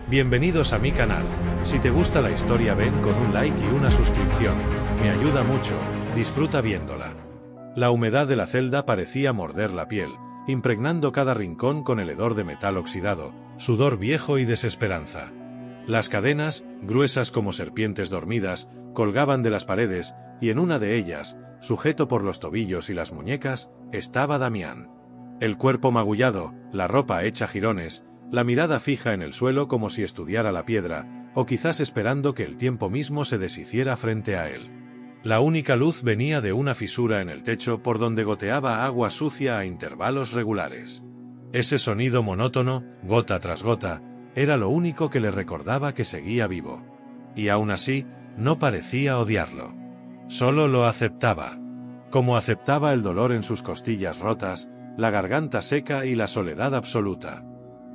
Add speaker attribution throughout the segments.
Speaker 1: Bienvenidos a mi canal. Si te gusta la historia ven con un like y una suscripción, me ayuda mucho, disfruta viéndola. La humedad de la celda parecía morder la piel, impregnando cada rincón con el hedor de metal oxidado, sudor viejo y desesperanza. Las cadenas, gruesas como serpientes dormidas, colgaban de las paredes, y en una de ellas, sujeto por los tobillos y las muñecas, estaba Damián. El cuerpo magullado, la ropa hecha jirones, la mirada fija en el suelo como si estudiara la piedra, o quizás esperando que el tiempo mismo se deshiciera frente a él. La única luz venía de una fisura en el techo por donde goteaba agua sucia a intervalos regulares. Ese sonido monótono, gota tras gota, era lo único que le recordaba que seguía vivo. Y aún así, no parecía odiarlo. Solo lo aceptaba. Como aceptaba el dolor en sus costillas rotas, la garganta seca y la soledad absoluta.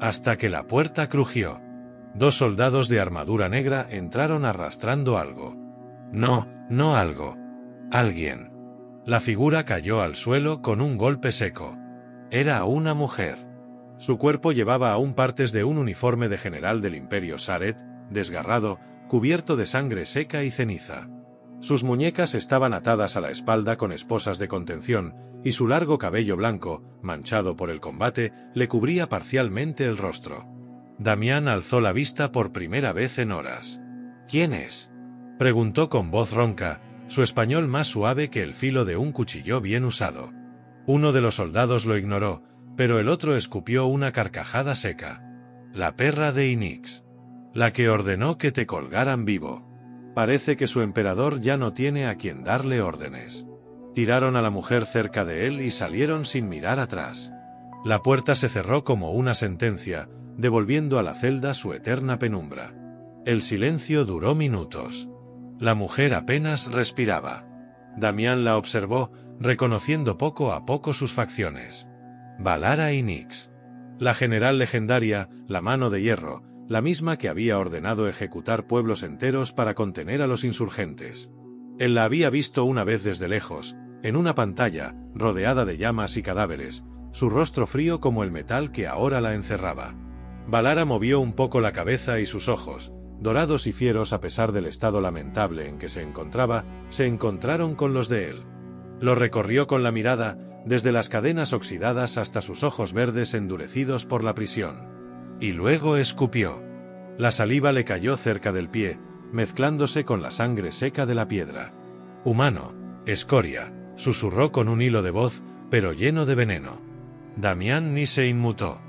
Speaker 1: Hasta que la puerta crujió. 2 soldados de armadura negra entraron arrastrando algo. No algo. Alguien. La figura cayó al suelo con un golpe seco. Era una mujer. Su cuerpo llevaba aún partes de un uniforme de general del Imperio Saret, desgarrado, cubierto de sangre seca y ceniza. Sus muñecas estaban atadas a la espalda con esposas de contención, y su largo cabello blanco, manchado por el combate, le cubría parcialmente el rostro. Damián alzó la vista por primera vez en horas. ¿Quién es?, preguntó con voz ronca, su español más suave que el filo de un cuchillo bien usado. Uno de los soldados lo ignoró, pero el otro escupió una carcajada seca. La perra de Inix. La que ordenó que te colgaran vivo. Parece que su emperador ya no tiene a quien darle órdenes. Tiraron a la mujer cerca de él y salieron sin mirar atrás. La puerta se cerró como una sentencia, devolviendo a la celda su eterna penumbra. El silencio duró minutos. La mujer apenas respiraba. Damián la observó, reconociendo poco a poco sus facciones. Valara Inix. La general legendaria, la mano de hierro, la misma que había ordenado ejecutar pueblos enteros para contener a los insurgentes. Él la había visto una vez desde lejos, en una pantalla, rodeada de llamas y cadáveres, su rostro frío como el metal que ahora la encerraba. Valara movió un poco la cabeza y sus ojos, dorados y fieros a pesar del estado lamentable en que se encontraba, se encontraron con los de él. Lo recorrió con la mirada, desde las cadenas oxidadas hasta sus ojos verdes endurecidos por la prisión. Y luego escupió. La saliva le cayó cerca del pie, mezclándose con la sangre seca de la piedra. Humano, escoria, susurró con un hilo de voz, pero lleno de veneno. Damián ni se inmutó.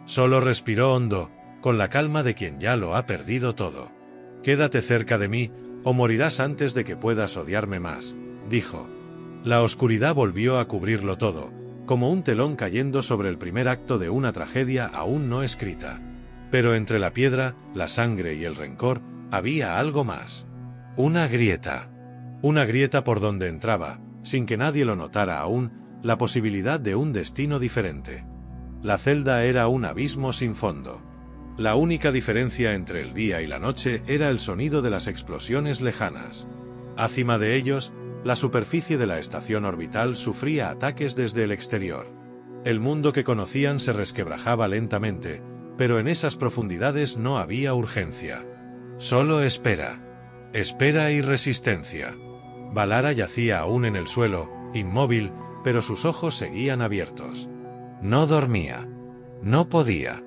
Speaker 1: Solo respiró hondo, con la calma de quien ya lo ha perdido todo. Quédate cerca de mí, o morirás antes de que puedas odiarme más, dijo. La oscuridad volvió a cubrirlo todo, como un telón cayendo sobre el primer acto de una tragedia aún no escrita. Pero entre la piedra, la sangre y el rencor, había algo más. Una grieta. Una grieta por donde entraba, sin que nadie lo notara aún, la posibilidad de un destino diferente. La celda era un abismo sin fondo. La única diferencia entre el día y la noche era el sonido de las explosiones lejanas. Acima de ellos, la superficie de la estación orbital sufría ataques desde el exterior. El mundo que conocían se resquebrajaba lentamente, pero en esas profundidades no había urgencia. Solo espera. Espera y resistencia. Valara yacía aún en el suelo, inmóvil, pero sus ojos seguían abiertos. No dormía. No podía.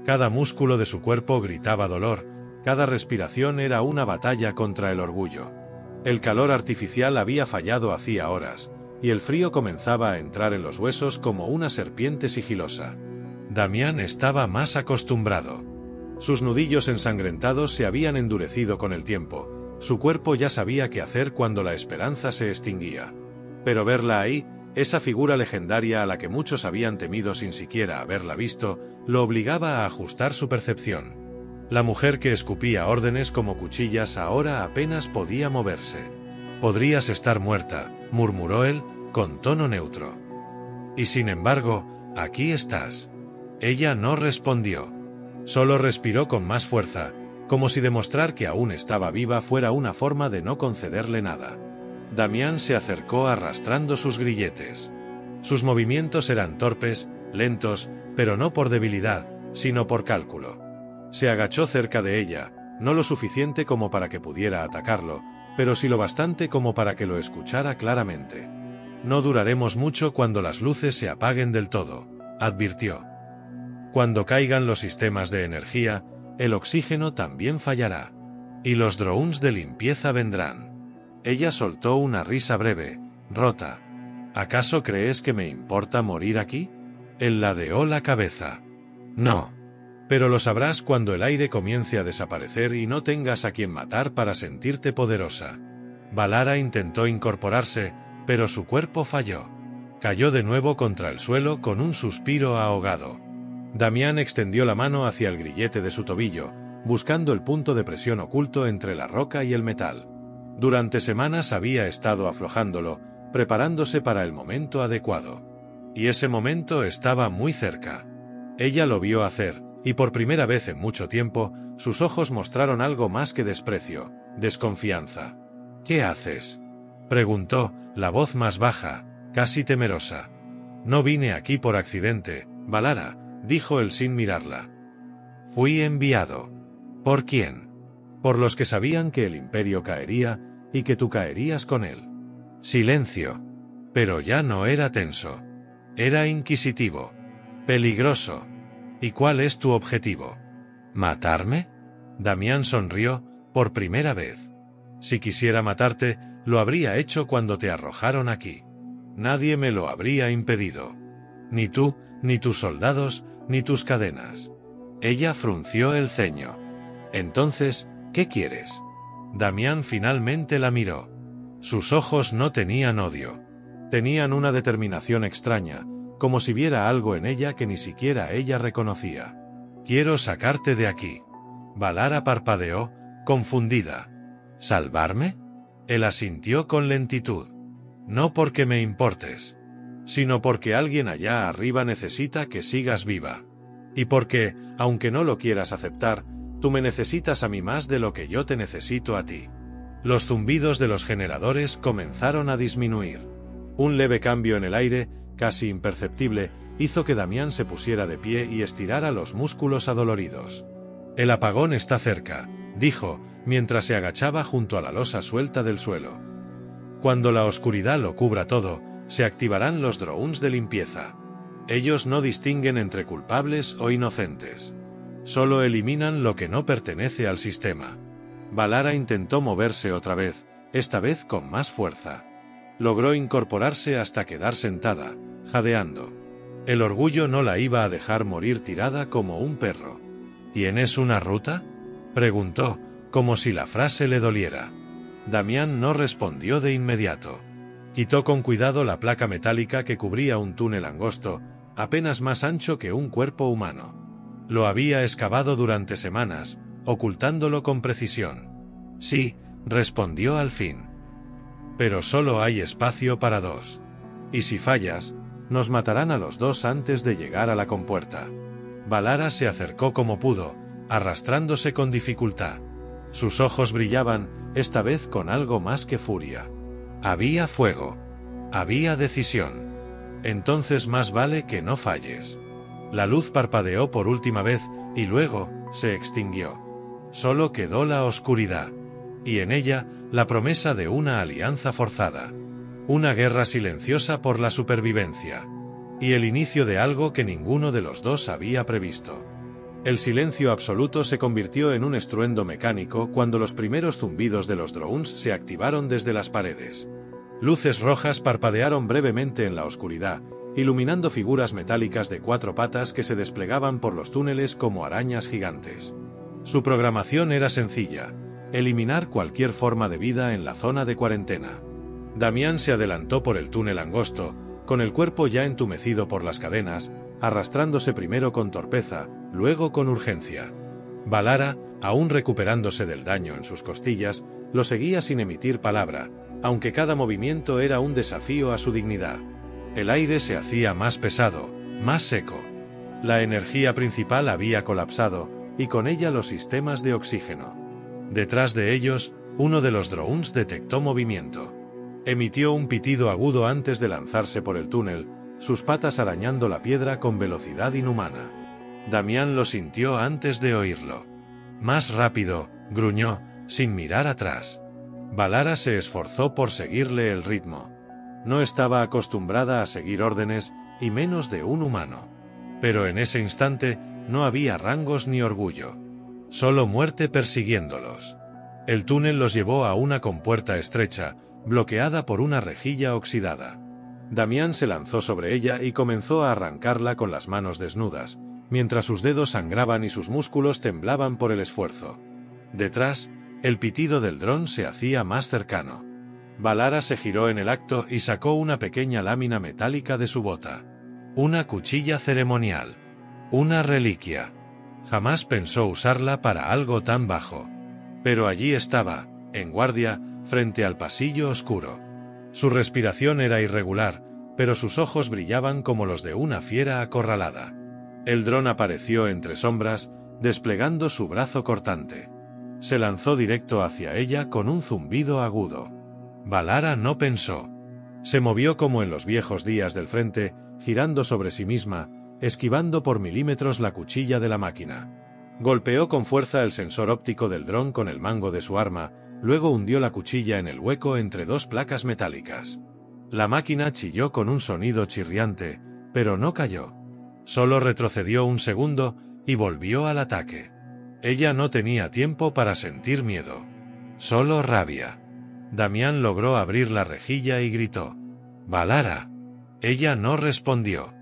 Speaker 1: Cada músculo de su cuerpo gritaba dolor, cada respiración era una batalla contra el orgullo. El calor artificial había fallado hacía horas, y el frío comenzaba a entrar en los huesos como una serpiente sigilosa. Damián estaba más acostumbrado. Sus nudillos ensangrentados se habían endurecido con el tiempo, su cuerpo ya sabía qué hacer cuando la esperanza se extinguía. Pero verla ahí, esa figura legendaria a la que muchos habían temido sin siquiera haberla visto, lo obligaba a ajustar su percepción. La mujer que escupía órdenes como cuchillas ahora apenas podía moverse. «Podrías estar muerta», murmuró él, con tono neutro. «Y sin embargo, aquí estás». Ella no respondió. Solo respiró con más fuerza, como si demostrar que aún estaba viva fuera una forma de no concederle nada. Damián se acercó arrastrando sus grilletes. Sus movimientos eran torpes, lentos, pero no por debilidad, sino por cálculo. Se agachó cerca de ella, no lo suficiente como para que pudiera atacarlo, pero sí lo bastante como para que lo escuchara claramente. No duraremos mucho cuando las luces se apaguen del todo, advirtió. Cuando caigan los sistemas de energía, el oxígeno también fallará. Y los drones de limpieza vendrán. Ella soltó una risa breve, rota. ¿Acaso crees que me importa morir aquí? Él ladeó la cabeza. No. Pero lo sabrás cuando el aire comience a desaparecer y no tengas a quien matar para sentirte poderosa. Valara intentó incorporarse, pero su cuerpo falló. Cayó de nuevo contra el suelo con un suspiro ahogado. Damián extendió la mano hacia el grillete de su tobillo, buscando el punto de presión oculto entre la roca y el metal. Durante semanas había estado aflojándolo, preparándose para el momento adecuado. Y ese momento estaba muy cerca. Ella lo vio hacer, y por primera vez en mucho tiempo, sus ojos mostraron algo más que desprecio, desconfianza. ¿Qué haces?, preguntó, la voz más baja, casi temerosa. No vine aquí por accidente, Valara, dijo él sin mirarla. Fui enviado. ¿Por quién? Por los que sabían que el imperio caería, y que tú caerías con él. Silencio. Pero ya no era tenso. Era inquisitivo. Peligroso. ¿Y cuál es tu objetivo? ¿Matarme? Damián sonrió, por primera vez. Si quisiera matarte, lo habría hecho cuando te arrojaron aquí. Nadie me lo habría impedido. Ni tú, ni tus soldados, ni tus cadenas. Ella frunció el ceño. Entonces, ¿qué quieres? Damián finalmente la miró. Sus ojos no tenían odio. Tenían una determinación extraña, como si viera algo en ella que ni siquiera ella reconocía. Quiero sacarte de aquí. Valara parpadeó, confundida. ¿Salvarme? Él asintió con lentitud. No porque me importes, sino porque alguien allá arriba necesita que sigas viva. Y porque, aunque no lo quieras aceptar, tú me necesitas a mí más de lo que yo te necesito a ti. Los zumbidos de los generadores comenzaron a disminuir. Un leve cambio en el aire, casi imperceptible, hizo que Damián se pusiera de pie y estirara los músculos adoloridos. El apagón está cerca, dijo, mientras se agachaba junto a la losa suelta del suelo. Cuando la oscuridad lo cubra todo, se activarán los drones de limpieza. Ellos no distinguen entre culpables o inocentes. Solo eliminan lo que no pertenece al sistema. Valara intentó moverse otra vez, esta vez con más fuerza. Logró incorporarse hasta quedar sentada, jadeando. El orgullo no la iba a dejar morir tirada como un perro. ¿Tienes una ruta?, preguntó, como si la frase le doliera. Damián no respondió de inmediato. Quitó con cuidado la placa metálica que cubría un túnel angosto, apenas más ancho que un cuerpo humano. Lo había excavado durante semanas, ocultándolo con precisión. Sí, respondió al fin. Pero solo hay espacio para dos. Y si fallas, nos matarán a los dos antes de llegar a la compuerta. Valara se acercó como pudo, arrastrándose con dificultad. Sus ojos brillaban, esta vez con algo más que furia. Había fuego. Había decisión. Entonces más vale que no falles. La luz parpadeó por última vez, y luego, se extinguió. Solo quedó la oscuridad. Y en ella, la promesa de una alianza forzada. Una guerra silenciosa por la supervivencia. Y el inicio de algo que ninguno de los dos había previsto. El silencio absoluto se convirtió en un estruendo mecánico cuando los primeros zumbidos de los drones se activaron desde las paredes. Luces rojas parpadearon brevemente en la oscuridad, iluminando figuras metálicas de 4 patas que se desplegaban por los túneles como arañas gigantes. Su programación era sencilla: eliminar cualquier forma de vida en la zona de cuarentena. Damián se adelantó por el túnel angosto, con el cuerpo ya entumecido por las cadenas, arrastrándose primero con torpeza, luego con urgencia. Valara, aún recuperándose del daño en sus costillas, lo seguía sin emitir palabra, aunque cada movimiento era un desafío a su dignidad. El aire se hacía más pesado, más seco. La energía principal había colapsado, y con ella los sistemas de oxígeno. Detrás de ellos, uno de los drones detectó movimiento. Emitió un pitido agudo antes de lanzarse por el túnel, sus patas arañando la piedra con velocidad inhumana. Damián lo sintió antes de oírlo. Más rápido, gruñó, sin mirar atrás. Valara se esforzó por seguirle el ritmo. No estaba acostumbrada a seguir órdenes, y menos de un humano. Pero en ese instante no había rangos ni orgullo. Solo muerte persiguiéndolos. El túnel los llevó a una compuerta estrecha, bloqueada por una rejilla oxidada. Damián se lanzó sobre ella y comenzó a arrancarla con las manos desnudas, mientras sus dedos sangraban y sus músculos temblaban por el esfuerzo. Detrás, el pitido del dron se hacía más cercano. Valara se giró en el acto y sacó una pequeña lámina metálica de su bota. Una cuchilla ceremonial. Una reliquia. Jamás pensó usarla para algo tan bajo. Pero allí estaba, en guardia, frente al pasillo oscuro. Su respiración era irregular, pero sus ojos brillaban como los de una fiera acorralada. El dron apareció entre sombras, desplegando su brazo cortante. Se lanzó directo hacia ella con un zumbido agudo. Valara no pensó. Se movió como en los viejos días del frente, girando sobre sí misma, esquivando por milímetros la cuchilla de la máquina. Golpeó con fuerza el sensor óptico del dron con el mango de su arma, luego hundió la cuchilla en el hueco entre dos placas metálicas. La máquina chilló con un sonido chirriante, pero no cayó. Solo retrocedió un segundo y volvió al ataque. Ella no tenía tiempo para sentir miedo. Solo rabia. Damián logró abrir la rejilla y gritó: «¡Valara!». Ella no respondió.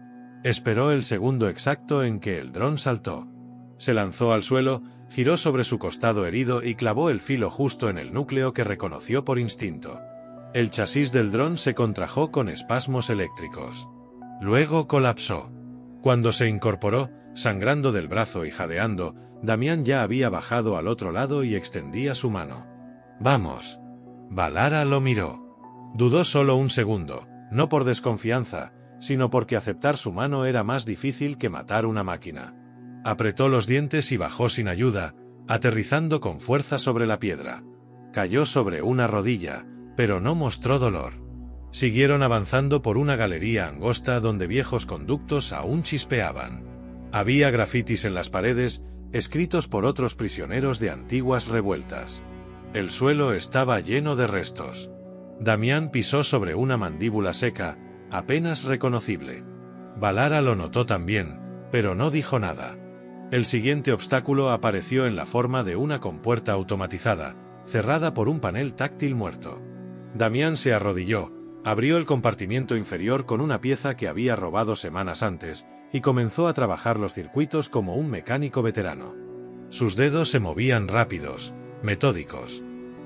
Speaker 1: Esperó el segundo exacto en que el dron saltó. Se lanzó al suelo, giró sobre su costado herido y clavó el filo justo en el núcleo que reconoció por instinto. El chasis del dron se contrajo con espasmos eléctricos. Luego colapsó. Cuando se incorporó, sangrando del brazo y jadeando, Damián ya había bajado al otro lado y extendía su mano. «Vamos». Valara lo miró. Dudó solo un segundo, no por desconfianza, sino porque aceptar su mano era más difícil que matar una máquina. Apretó los dientes y bajó sin ayuda, aterrizando con fuerza sobre la piedra. Cayó sobre una rodilla, pero no mostró dolor. Siguieron avanzando por una galería angosta donde viejos conductos aún chispeaban. Había grafitis en las paredes, escritos por otros prisioneros de antiguas revueltas. El suelo estaba lleno de restos. Damián pisó sobre una mandíbula seca, apenas reconocible. Valara lo notó también, pero no dijo nada. El siguiente obstáculo apareció en la forma de una compuerta automatizada, cerrada por un panel táctil muerto. Damián se arrodilló, abrió el compartimiento inferior con una pieza que había robado semanas antes, y comenzó a trabajar los circuitos como un mecánico veterano. Sus dedos se movían rápidos, metódicos.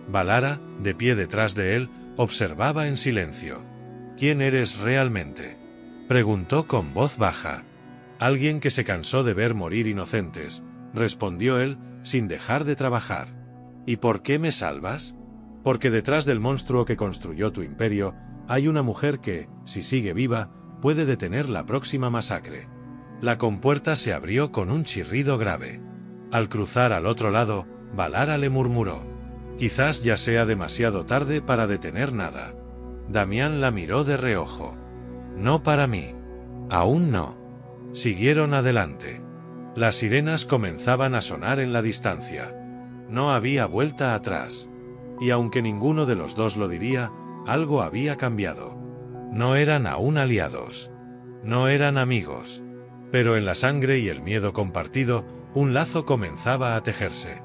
Speaker 1: Valara, de pie detrás de él, observaba en silencio. «¿Quién eres realmente?», preguntó con voz baja. «Alguien que se cansó de ver morir inocentes», respondió él, sin dejar de trabajar. «¿Y por qué me salvas?». «Porque detrás del monstruo que construyó tu imperio, hay una mujer que, si sigue viva, puede detener la próxima masacre». La compuerta se abrió con un chirrido grave. Al cruzar al otro lado, Valara le murmuró: «Quizás ya sea demasiado tarde para detener nada». Damián la miró de reojo. «No para mí. Aún no». Siguieron adelante. Las sirenas comenzaban a sonar en la distancia. No había vuelta atrás. Y aunque ninguno de los dos lo diría, algo había cambiado. No eran aún aliados. No eran amigos. Pero en la sangre y el miedo compartido, un lazo comenzaba a tejerse.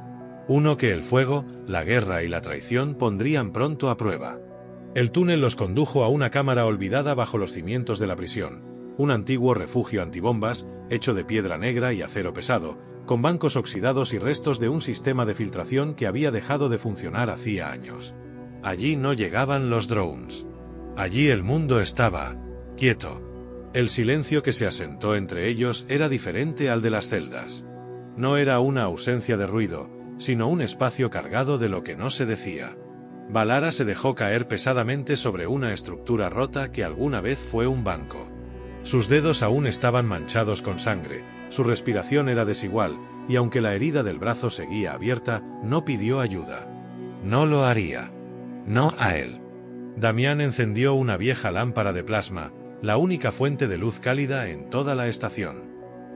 Speaker 1: Uno que el fuego, la guerra y la traición pondrían pronto a prueba. El túnel los condujo a una cámara olvidada bajo los cimientos de la prisión, un antiguo refugio antibombas, hecho de piedra negra y acero pesado, con bancos oxidados y restos de un sistema de filtración que había dejado de funcionar hacía años. Allí no llegaban los drones. Allí el mundo estaba quieto. El silencio que se asentó entre ellos era diferente al de las celdas. No era una ausencia de ruido, sino un espacio cargado de lo que no se decía. Valara se dejó caer pesadamente sobre una estructura rota que alguna vez fue un banco. Sus dedos aún estaban manchados con sangre, su respiración era desigual, y aunque la herida del brazo seguía abierta, no pidió ayuda. No lo haría. No a él. Damián encendió una vieja lámpara de plasma, la única fuente de luz cálida en toda la estación.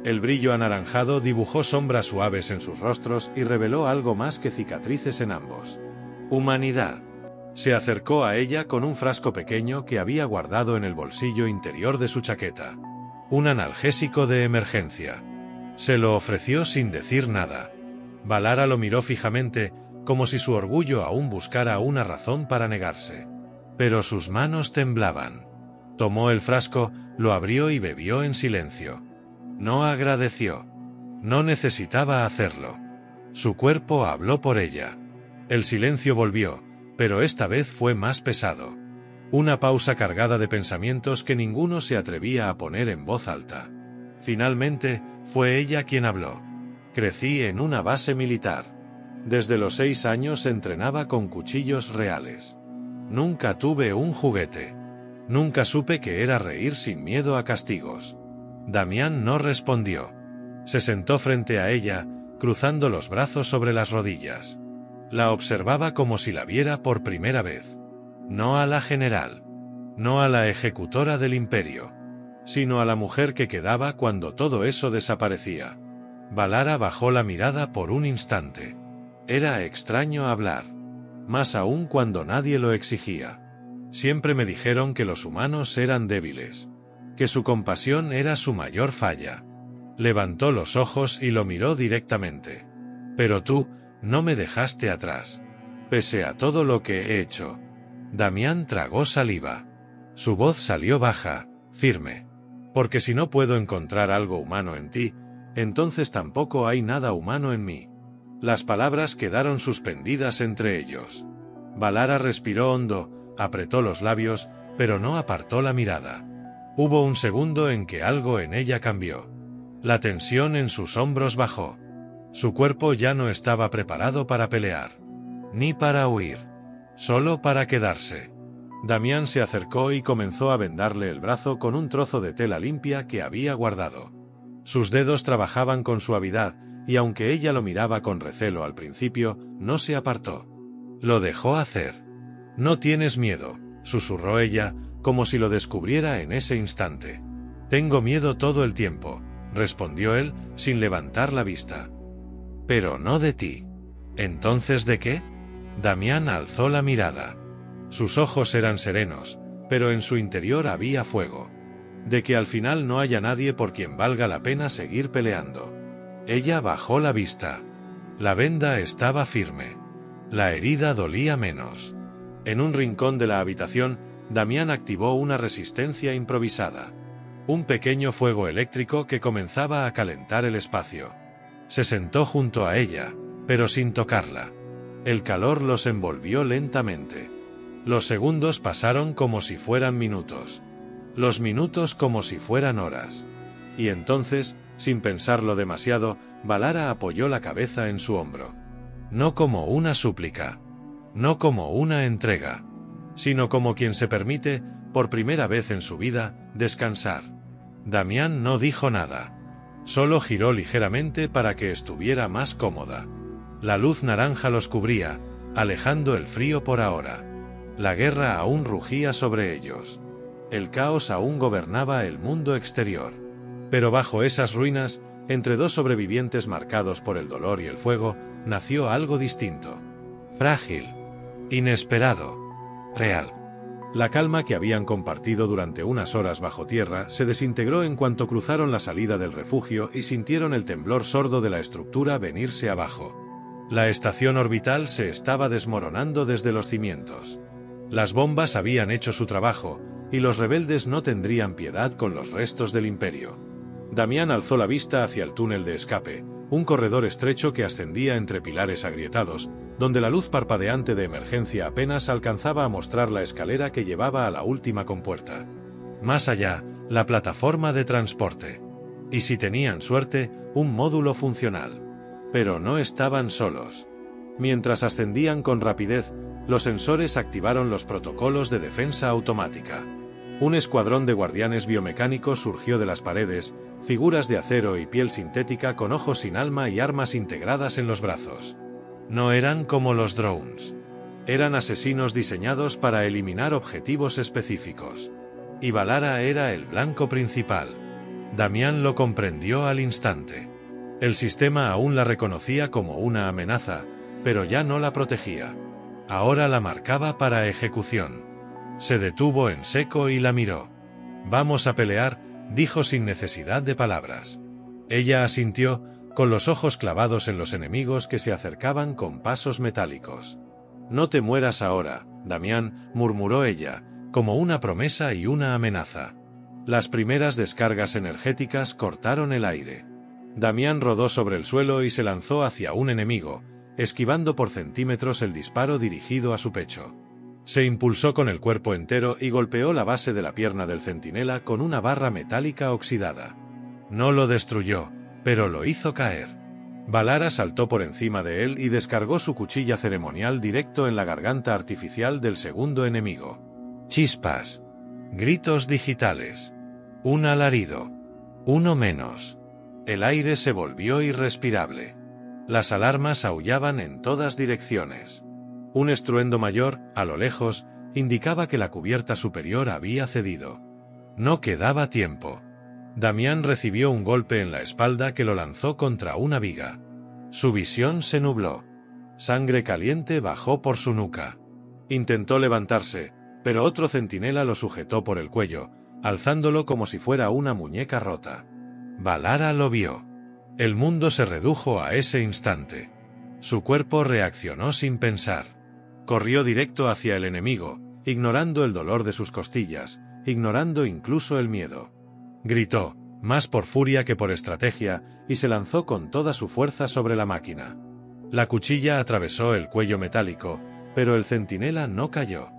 Speaker 1: El brillo anaranjado dibujó sombras suaves en sus rostros y reveló algo más que cicatrices en ambos. Humanidad. Se acercó a ella con un frasco pequeño que había guardado en el bolsillo interior de su chaqueta. Un analgésico de emergencia. Se lo ofreció sin decir nada. Valara lo miró fijamente, como si su orgullo aún buscara una razón para negarse. Pero sus manos temblaban. Tomó el frasco, lo abrió y bebió en silencio. No agradeció. No necesitaba hacerlo. Su cuerpo habló por ella. El silencio volvió, pero esta vez fue más pesado. Una pausa cargada de pensamientos que ninguno se atrevía a poner en voz alta. Finalmente, fue ella quien habló. Crecí en una base militar. Desde los 6 años entrenaba con cuchillos reales. Nunca tuve un juguete. Nunca supe que era reír sin miedo a castigos. Damián no respondió. Se sentó frente a ella, cruzando los brazos sobre las rodillas. La observaba como si la viera por primera vez. No a la general. No a la ejecutora del imperio. Sino a la mujer que quedaba cuando todo eso desaparecía. Valara bajó la mirada por un instante. Era extraño hablar. Más aún cuando nadie lo exigía. Siempre me dijeron que los humanos eran débiles. Que su compasión era su mayor falla. Levantó los ojos y lo miró directamente. Pero tú, no me dejaste atrás. Pese a todo lo que he hecho. Damián tragó saliva. Su voz salió baja, firme. Porque si no puedo encontrar algo humano en ti, entonces tampoco hay nada humano en mí. Las palabras quedaron suspendidas entre ellos. Valara respiró hondo, apretó los labios, pero no apartó la mirada. Hubo un segundo en que algo en ella cambió. La tensión en sus hombros bajó. Su cuerpo ya no estaba preparado para pelear. Ni para huir. Solo para quedarse. Damián se acercó y comenzó a vendarle el brazo con un trozo de tela limpia que había guardado. Sus dedos trabajaban con suavidad, y aunque ella lo miraba con recelo al principio, no se apartó. Lo dejó hacer. «No tienes miedo», susurró ella, como si lo descubriera en ese instante. «Tengo miedo todo el tiempo», respondió él, sin levantar la vista. «Pero no de ti». «¿Entonces de qué?» Damián alzó la mirada. Sus ojos eran serenos, pero en su interior había fuego. De que al final no haya nadie por quien valga la pena seguir peleando. Ella bajó la vista. La venda estaba firme. La herida dolía menos. En un rincón de la habitación, Damián activó una resistencia improvisada. Un pequeño fuego eléctrico que comenzaba a calentar el espacio. Se sentó junto a ella, pero sin tocarla. El calor los envolvió lentamente. Los segundos pasaron como si fueran minutos. Los minutos como si fueran horas. Y entonces, sin pensarlo demasiado, Valara apoyó la cabeza en su hombro. No como una súplica. No como una entrega. Sino como quien se permite, por primera vez en su vida, descansar. Damián no dijo nada. Solo giró ligeramente para que estuviera más cómoda. La luz naranja los cubría, alejando el frío por ahora. La guerra aún rugía sobre ellos. El caos aún gobernaba el mundo exterior. Pero bajo esas ruinas, entre dos sobrevivientes marcados por el dolor y el fuego, nació algo distinto. Frágil. Inesperado. Real. La calma que habían compartido durante unas horas bajo tierra se desintegró en cuanto cruzaron la salida del refugio y sintieron el temblor sordo de la estructura venirse abajo. La estación orbital se estaba desmoronando desde los cimientos. Las bombas habían hecho su trabajo, y los rebeldes no tendrían piedad con los restos del imperio. Damián alzó la vista hacia el túnel de escape, un corredor estrecho que ascendía entre pilares agrietados, donde la luz parpadeante de emergencia apenas alcanzaba a mostrar la escalera que llevaba a la última compuerta. Más allá, la plataforma de transporte. Y si tenían suerte, un módulo funcional. Pero no estaban solos. Mientras ascendían con rapidez, los sensores activaron los protocolos de defensa automática. Un escuadrón de guardianes biomecánicos surgió de las paredes, figuras de acero y piel sintética con ojos sin alma y armas integradas en los brazos. No eran como los drones. Eran asesinos diseñados para eliminar objetivos específicos. Y Valara era el blanco principal. Damián lo comprendió al instante. El sistema aún la reconocía como una amenaza, pero ya no la protegía. Ahora la marcaba para ejecución. Se detuvo en seco y la miró. «Vamos a pelear», dijo sin necesidad de palabras. Ella asintió, con los ojos clavados en los enemigos que se acercaban con pasos metálicos. «No te mueras ahora, Damián», murmuró ella, como una promesa y una amenaza. Las primeras descargas energéticas cortaron el aire. Damián rodó sobre el suelo y se lanzó hacia un enemigo, esquivando por centímetros el disparo dirigido a su pecho. Se impulsó con el cuerpo entero y golpeó la base de la pierna del centinela con una barra metálica oxidada. No lo destruyó, pero lo hizo caer. Valara saltó por encima de él y descargó su cuchilla ceremonial directo en la garganta artificial del segundo enemigo. Chispas. Gritos digitales. Un alarido. Uno menos. El aire se volvió irrespirable. Las alarmas aullaban en todas direcciones. Un estruendo mayor, a lo lejos, indicaba que la cubierta superior había cedido. No quedaba tiempo. Damián recibió un golpe en la espalda que lo lanzó contra una viga. Su visión se nubló. Sangre caliente bajó por su nuca. Intentó levantarse, pero otro centinela lo sujetó por el cuello, alzándolo como si fuera una muñeca rota. Valara lo vio. El mundo se redujo a ese instante. Su cuerpo reaccionó sin pensar. Corrió directo hacia el enemigo, ignorando el dolor de sus costillas, ignorando incluso el miedo. Gritó, más por furia que por estrategia, y se lanzó con toda su fuerza sobre la máquina. La cuchilla atravesó el cuello metálico, pero el centinela no cayó.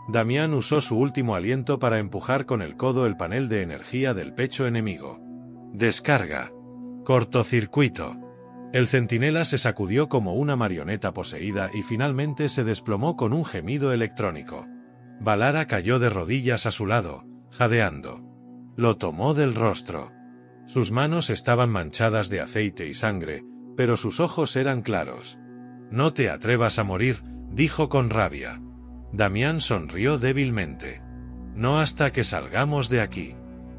Speaker 1: Damián usó su último aliento para empujar con el codo el panel de energía del pecho enemigo. Descarga. Cortocircuito. El centinela se sacudió como una marioneta poseída y finalmente se desplomó con un gemido electrónico. Valara cayó de rodillas a su lado, jadeando. Lo tomó del rostro. Sus manos estaban manchadas de aceite y sangre, pero sus ojos eran claros. «No te atrevas a morir», dijo con rabia. Damián sonrió débilmente. «No hasta que salgamos de aquí».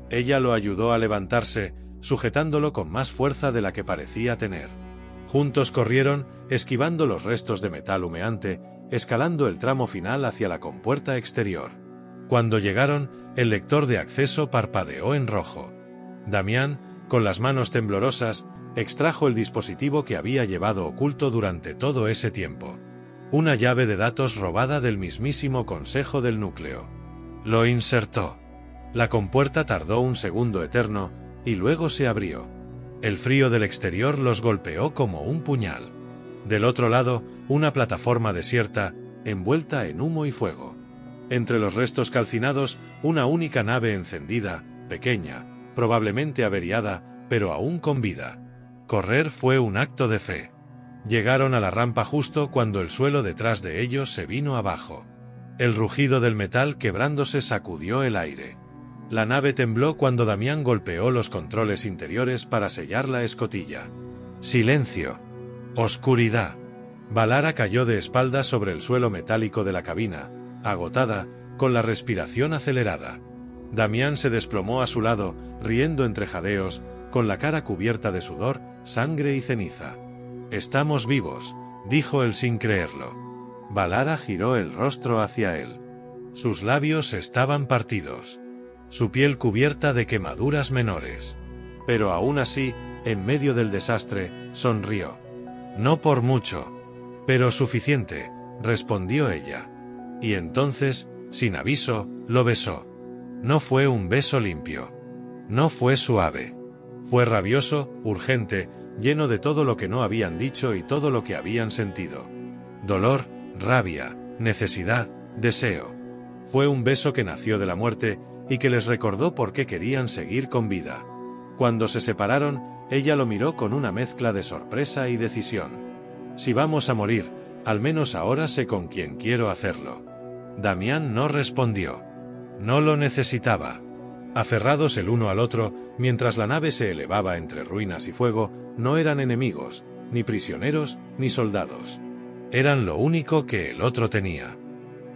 Speaker 1: Ella lo ayudó a levantarse, sujetándolo con más fuerza de la que parecía tener. Juntos corrieron, esquivando los restos de metal humeante, escalando el tramo final hacia la compuerta exterior. Cuando llegaron, el lector de acceso parpadeó en rojo. Damián, con las manos temblorosas, extrajo el dispositivo que había llevado oculto durante todo ese tiempo. Una llave de datos robada del mismísimo Consejo del Núcleo. Lo insertó. La compuerta tardó un segundo eterno, y luego se abrió. El frío del exterior los golpeó como un puñal. Del otro lado, una plataforma desierta, envuelta en humo y fuego. Entre los restos calcinados, una única nave encendida, pequeña, probablemente averiada, pero aún con vida. Correr fue un acto de fe. Llegaron a la rampa justo cuando el suelo detrás de ellos se vino abajo. El rugido del metal quebrándose sacudió el aire. La nave tembló cuando Damián golpeó los controles interiores para sellar la escotilla. Silencio. Oscuridad. Valara cayó de espaldas sobre el suelo metálico de la cabina, agotada, con la respiración acelerada. Damián se desplomó a su lado, riendo entre jadeos, con la cara cubierta de sudor, sangre y ceniza. «Estamos vivos», dijo él sin creerlo. Valara giró el rostro hacia él. Sus labios estaban partidos. Su piel cubierta de quemaduras menores. Pero aún así, en medio del desastre, sonrió. «No por mucho. Pero suficiente», respondió ella. Y entonces, sin aviso, lo besó. No fue un beso limpio. No fue suave. Fue rabioso, urgente, lleno de todo lo que no habían dicho y todo lo que habían sentido. Dolor, rabia, necesidad, deseo. Fue un beso que nació de la muerte y que les recordó por qué querían seguir con vida. Cuando se separaron, ella lo miró con una mezcla de sorpresa y decisión. «Si vamos a morir, al menos ahora sé con quién quiero hacerlo». Damián no respondió. No lo necesitaba. Aferrados el uno al otro, mientras la nave se elevaba entre ruinas y fuego, no eran enemigos, ni prisioneros, ni soldados. Eran lo único que el otro tenía.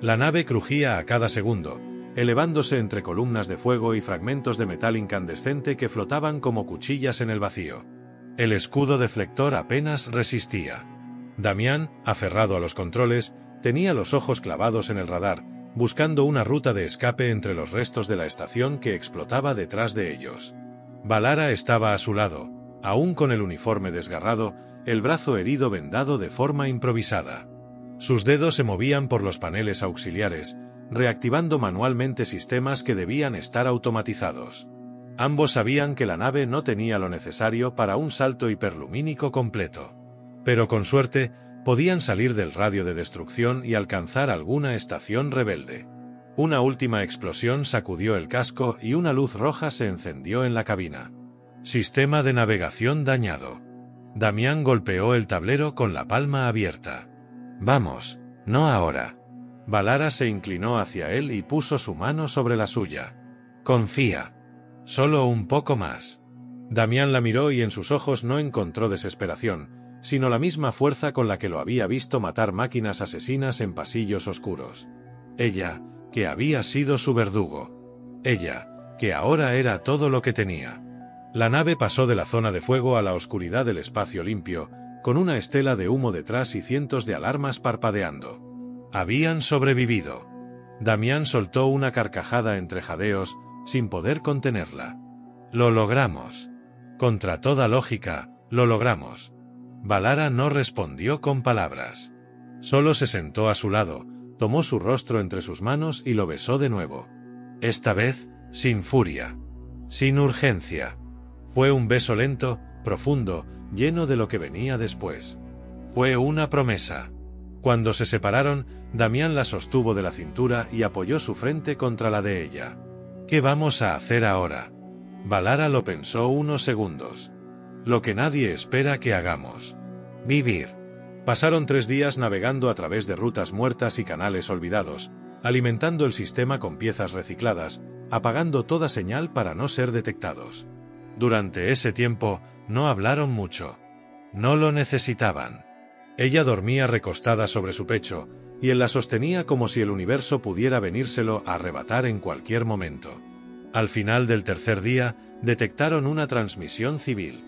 Speaker 1: La nave crujía a cada segundo, elevándose entre columnas de fuego y fragmentos de metal incandescente que flotaban como cuchillas en el vacío. El escudo deflector apenas resistía. Damián, aferrado a los controles, tenía los ojos clavados en el radar, buscando una ruta de escape entre los restos de la estación que explotaba detrás de ellos. Valara estaba a su lado, aún con el uniforme desgarrado, el brazo herido vendado de forma improvisada. Sus dedos se movían por los paneles auxiliares, reactivando manualmente sistemas que debían estar automatizados. Ambos sabían que la nave no tenía lo necesario para un salto hiperlumínico completo. Pero con suerte, podían salir del radio de destrucción y alcanzar alguna estación rebelde. Una última explosión sacudió el casco y una luz roja se encendió en la cabina. Sistema de navegación dañado. Damián golpeó el tablero con la palma abierta. Vamos, no ahora. Valara se inclinó hacia él y puso su mano sobre la suya. Confía. Solo un poco más. Damián la miró y en sus ojos no encontró desesperación, sino la misma fuerza con la que lo había visto matar máquinas asesinas en pasillos oscuros. Ella, que había sido su verdugo. Ella, que ahora era todo lo que tenía. La nave pasó de la zona de fuego a la oscuridad del espacio limpio, con una estela de humo detrás y cientos de alarmas parpadeando. Habían sobrevivido. Damián soltó una carcajada entre jadeos, sin poder contenerla. Lo logramos. Contra toda lógica, lo logramos. Valara no respondió con palabras. Solo se sentó a su lado, tomó su rostro entre sus manos y lo besó de nuevo. Esta vez, sin furia. Sin urgencia. Fue un beso lento, profundo, lleno de lo que venía después. Fue una promesa. Cuando se separaron, Damián la sostuvo de la cintura y apoyó su frente contra la de ella. ¿Qué vamos a hacer ahora? Valara lo pensó unos segundos. Lo que nadie espera que hagamos. Vivir. Pasaron 3 días navegando a través de rutas muertas y canales olvidados, alimentando el sistema con piezas recicladas, apagando toda señal para no ser detectados. Durante ese tiempo, no hablaron mucho. No lo necesitaban. Ella dormía recostada sobre su pecho, y él la sostenía como si el universo pudiera venírselo a arrebatar en cualquier momento. Al final del tercer día, detectaron una transmisión civil.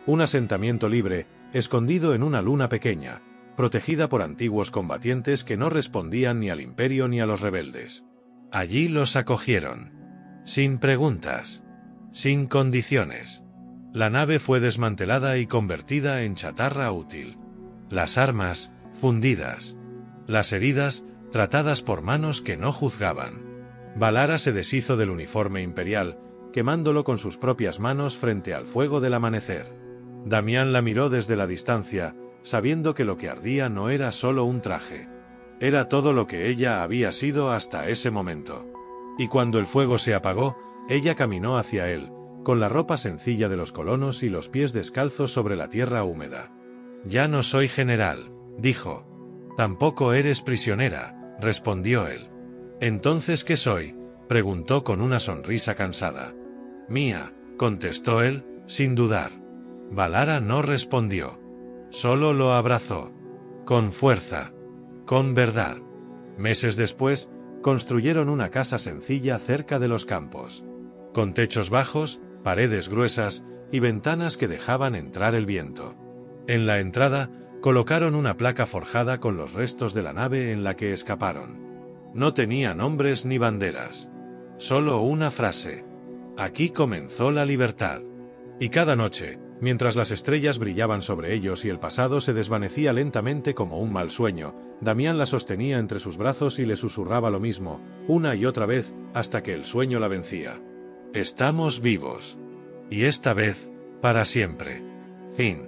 Speaker 1: Un asentamiento libre, escondido en una luna pequeña, protegida por antiguos combatientes que no respondían ni al Imperio ni a los rebeldes. Allí los acogieron. Sin preguntas. Sin condiciones. La nave fue desmantelada y convertida en chatarra útil. Las armas, fundidas. Las heridas, tratadas por manos que no juzgaban. Valara se deshizo del uniforme imperial, quemándolo con sus propias manos frente al fuego del amanecer. Damián la miró desde la distancia, sabiendo que lo que ardía no era solo un traje. Era todo lo que ella había sido hasta ese momento. Y cuando el fuego se apagó, ella caminó hacia él, con la ropa sencilla de los colonos y los pies descalzos sobre la tierra húmeda. «Ya no soy general», dijo. «Tampoco eres prisionera», respondió él. «¿Entonces qué soy?», preguntó con una sonrisa cansada. «Mía», contestó él, sin dudar. Valara no respondió. Solo lo abrazó. Con fuerza. Con verdad. Meses después, construyeron una casa sencilla cerca de los campos. Con techos bajos, paredes gruesas y ventanas que dejaban entrar el viento. En la entrada, colocaron una placa forjada con los restos de la nave en la que escaparon. No tenía nombres ni banderas. Solo una frase. Aquí comenzó la libertad. Y cada noche, mientras las estrellas brillaban sobre ellos y el pasado se desvanecía lentamente como un mal sueño, Damián la sostenía entre sus brazos y le susurraba lo mismo, una y otra vez, hasta que el sueño la vencía. Estamos vivos. Y esta vez, para siempre. Fin.